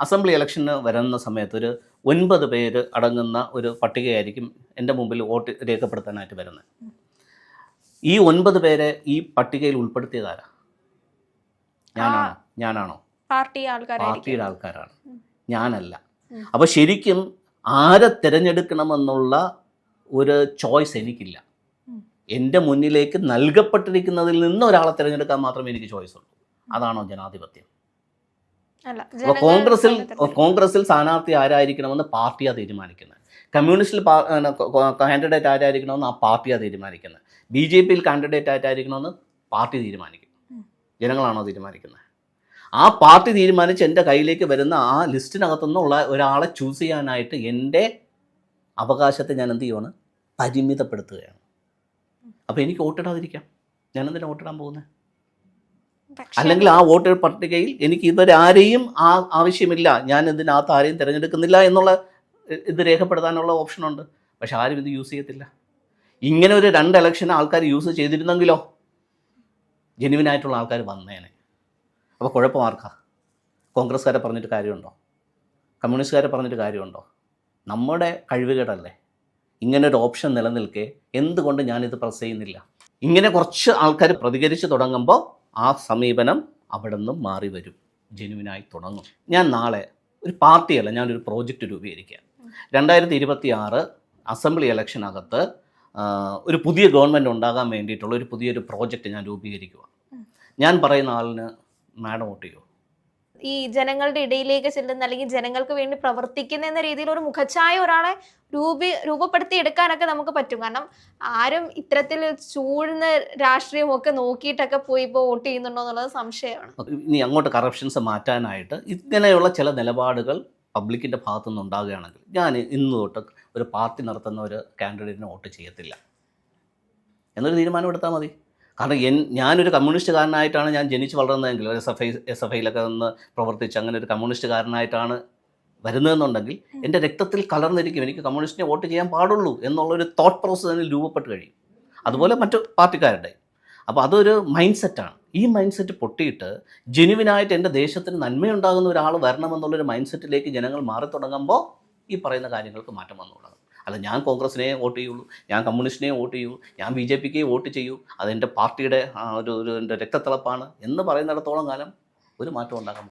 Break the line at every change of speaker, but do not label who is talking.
Assembly ഇലക്ഷന് വരുന്ന സമയത്ത് ഒരു 9 പേര് അടങ്ങുന്ന ഒരു പട്ടികയായിരിക്കും എൻ്റെ മുമ്പിൽ വോട്ട് രേഖപ്പെടുത്താനായിട്ട് വരുന്നത്. ഈ 9 പേരെ ഈ പട്ടികയിൽ ഉൾപ്പെടുത്തിയതാരാ? ഞാനാണോ? പാർട്ടിയുടെ ആൾക്കാരാണ്, ഞാനല്ല. അപ്പോൾ ശരിക്കും ആരെ തിരഞ്ഞെടുക്കണമെന്നുള്ള ഒരു ചോയ്സ് എനിക്കില്ല. എൻ്റെ മുന്നിലേക്ക് നൽകപ്പെട്ടിരിക്കുന്നതിൽ നിന്ന് ഒരാളെ തിരഞ്ഞെടുക്കാൻ മാത്രമേ എനിക്ക് ചോയ്സ് ഉള്ളൂ. അതാണോ ജനാധിപത്യം? അപ്പോൾ കോൺഗ്രസിൽ സ്ഥാനാർത്ഥി ആരായിരിക്കണമെന്ന് പാർട്ടിയാണ് തീരുമാനിക്കുന്നത്. കമ്മ്യൂണിസ്റ്റിൽ കാൻഡിഡേറ്റ് ആരായിരിക്കണമെന്ന് ആ പാർട്ടിയാണ് തീരുമാനിക്കുന്നത്. BJPയിൽ കാൻഡിഡേറ്റ് ആയിട്ടായിരിക്കണമെന്ന് പാർട്ടി തീരുമാനിക്കും. ജനങ്ങളാണോ തീരുമാനിക്കുന്നത്? ആ പാർട്ടി തീരുമാനിച്ച് എൻ്റെ കയ്യിലേക്ക് വരുന്ന ആ ലിസ്റ്റിനകത്തുനിന്നുള്ള ഒരാളെ ചൂസ് ചെയ്യാനായിട്ട് എൻ്റെ അവകാശത്തെ ഞാൻ എന്ത് ചെയ്യുവാണ്? പരിമിതപ്പെടുത്തുകയാണ്. അപ്പോൾ എനിക്ക് വോട്ടിടാതിരിക്കാം. ഞാനെന്തിനാണ് വോട്ടിടാൻ പോകുന്നത്? അല്ലെങ്കിൽ ആ വോട്ടർ പട്ടികയിൽ എനിക്ക് ഇവരെ ആരെയും ആവശ്യമില്ല, ഞാൻ ഇതിനകത്ത് ആരെയും തിരഞ്ഞെടുക്കുന്നില്ല എന്നുള്ള ഇത് രേഖപ്പെടുത്താനുള്ള ഓപ്ഷനുണ്ട്. പക്ഷെ ആരും ഇത് യൂസ് ചെയ്യത്തില്ല. ഇങ്ങനെ ഒരു 2 ഇലക്ഷൻ ആൾക്കാർ യൂസ് ചെയ്തിരുന്നെങ്കിലോ ജെന്യുവിനായിട്ടുള്ള ആൾക്കാർ വന്നേനെ. അപ്പോൾ കുഴപ്പമാർക്കാ? കോൺഗ്രസ്സുകാരെ പറഞ്ഞിട്ട് കാര്യമുണ്ടോ? കമ്മ്യൂണിസ്റ്റുകാരെ പറഞ്ഞിട്ട് കാര്യമുണ്ടോ? നമ്മുടെ കഴിവുകേടല്ലേ ഇങ്ങനൊരു ഓപ്ഷൻ നിലനിൽക്കെ എന്തുകൊണ്ട് ഞാനിത് പ്രസ് ചെയ്യുന്നില്ല? ഇങ്ങനെ കുറച്ച് ആൾക്കാർ പ്രതികരിച്ച് തുടങ്ങുമ്പോൾ ആ സമീപനം അവിടെ നിന്നും മാറി വരും, ജെന്യുവിനായി തുടങ്ങും. ഞാൻ നാളെ ഒരു പാർട്ടിയല്ല, ഞാനൊരു പ്രോജക്റ്റ് രൂപീകരിക്കുക. 2026 അസംബ്ലി ഇലക്ഷനകത്ത് ഒരു പുതിയ ഗവൺമെൻറ് ഉണ്ടാകാൻ വേണ്ടിയിട്ടുള്ള ഒരു പുതിയൊരു പ്രോജക്റ്റ് ഞാൻ രൂപീകരിക്കുക. ഞാൻ പറയുന്ന ആളിന് മാഡം വോട്ട് ചെയ്യുമോ?
ഈ ജനങ്ങളുടെ ഇടയിലേക്ക് ചെല്ലുന്ന അല്ലെങ്കിൽ ജനങ്ങൾക്ക് വേണ്ടി പ്രവർത്തിക്കുന്ന എന്ന രീതിയിൽ ഒരു മുഖച്ഛായ ഒരാളെ രൂപപ്പെടുത്തി എടുക്കാനൊക്കെ നമുക്ക് പറ്റും. കാരണം ആരും ഇത്തരത്തിൽ ചൂഴ്ന്ന രാഷ്ട്രീയമൊക്കെ നോക്കിയിട്ടൊക്കെ പോയി ഇപ്പോൾ വോട്ട് ചെയ്യുന്നുണ്ടോ എന്നുള്ളത് സംശയമാണ്.
ഇനി അങ്ങോട്ട് കറപ്ഷൻസ് മാറ്റാനായിട്ട് ഇങ്ങനെയുള്ള ചില നിലപാടുകൾ പബ്ലിക്കിൻ്റെ ഭാഗത്തുനിന്ന് ഉണ്ടാകുകയാണെങ്കിൽ ഞാൻ ഇന്ന് തൊട്ട് ഒരു പാർട്ടി നടത്തുന്ന ഒരു കാൻഡിഡേറ്റിന് വോട്ട് ചെയ്യത്തില്ല എന്നൊരു തീരുമാനം എടുത്താൽ മതി. കാരണം ഞാനൊരു കമ്മ്യൂണിസ്റ്റുകാരനായിട്ടാണ് ഞാൻ ജനിച്ച് വളർന്നതെങ്കിൽ, SFIയിലൊക്കെ നിന്ന് പ്രവർത്തിച്ച് അങ്ങനെ ഒരു കമ്മ്യൂണിസ്റ്റുകാരനായിട്ടാണ് വരുന്നതെന്നുണ്ടെങ്കിൽ എൻ്റെ രക്തത്തിൽ കലർന്നിരിക്കും എനിക്ക് കമ്മ്യൂണിസ്റ്റിനെ വോട്ട് ചെയ്യാൻ പാടുള്ളൂ എന്നുള്ളൊരു തോട്ട് പ്രോസസ്സ് അതിൽ രൂപപ്പെട്ട് കഴിയും. അതുപോലെ മറ്റു പാർട്ടിക്കാരുടെ. അപ്പോൾ അതൊരു മൈൻഡ് സെറ്റാണ്. ഈ മൈൻഡ് സെറ്റ് പൊട്ടിയിട്ട് ജെന്യുവിനായിട്ട് എൻ്റെ ദേശത്തിന് നന്മയുണ്ടാകുന്ന ഒരാൾ വരണമെന്നുള്ളൊരു മൈൻഡ് സെറ്റിലേക്ക് ജനങ്ങൾ മാറി തുടങ്ങുമ്പോൾ ഈ പറയുന്ന കാര്യങ്ങൾക്ക് മാറ്റം വന്നുകൊള്ളണം. അല്ല ഞാൻ കോൺഗ്രസിനെ വോട്ട് ചെയ്യുള്ളൂ, ഞാൻ കമ്മ്യൂണിസ്റ്റിനെ വോട്ട് ചെയ്യൂ, ഞാൻ BJPക്ക് വോട്ട് ചെയ്യൂ, അതെൻ്റെ പാർട്ടിയുടെ എൻ്റെ രക്തത്തിളപ്പാണ് എന്ന് പറയുന്നിടത്തോളം കാലം ഒരു മാറ്റം ഉണ്ടാകാൻ